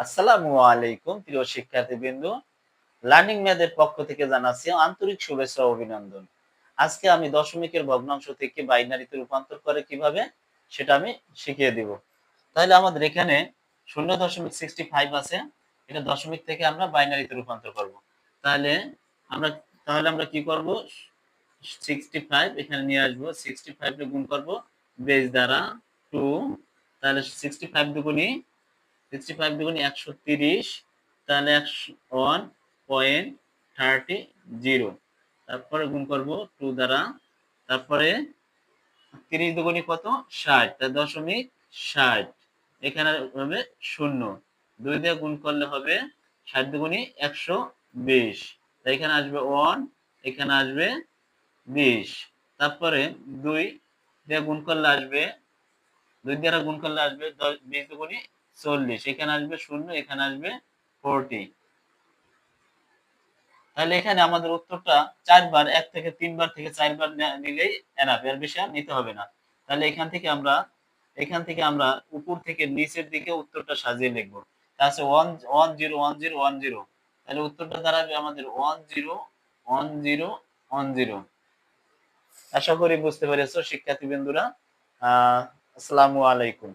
আসসালামু আলাইকুম প্রিয় শিক্ষার্থীবৃন্দ। লার্নিং ম্যাথের পক্ষ থেকে জানাচ্ছি আন্তরিক শুভেচ্ছা ও অভিনন্দন। আজকে আমি দশমিকের ভগ্নাংশ থেকে বাইনারিতে রূপান্তর করে কিভাবে সেটা আমি শিখিয়ে দিব। তাহলে আমাদের এখানে 0.65 আছে। এটা দশমিক থেকে আমরা বাইনারিতে রূপান্তর করব। তাহলে আমরা আমরা কি করব? 65 এখানে নিয়ে আসবো। 65 কে গুণ করব বেস দ্বারা 2। তাহলে 65 দুগুণী 65 দুগুণী 130, তাহলে 1.30। তারপরে গুণ করব 2 দ্বারা। তারপরে 30 দুগুণী কত? 60, তাহলে দশমিক 60। এখানে হবে 0। 2 দিয়ে গুণ করলে হবে 60 দুগুণী 120। তাই এখানে আসবে 1, এখানে আসবে 20। তারপরে 2 দিয়ে গুণ করলে আসবে 2 দ্বারা গুণ করলে আসবে 20 দুগুণী 40। এখানে আসবে 0, এখানে আসবে 40। তাহলে এখানে আমাদের উত্তরটা 4 বার, 1 থেকে 3 বার থেকে 4 বার নিলেই এনাফ, এর বেশি আর নিতে হবে না। তাহলে এখান থেকে আমরা উপর থেকে নিচের দিকে উত্তরটা সাজিয়ে লিখব। তাহলে 1 1 0 1 0 1 0। তাহলে উত্তরটা দাঁড়াবে আমাদের 1 0 1 0 1 0। আশা করি বুঝতে পেরেছো শিক্ষার্থী বন্ধুরা। আসসালামু আলাইকুম।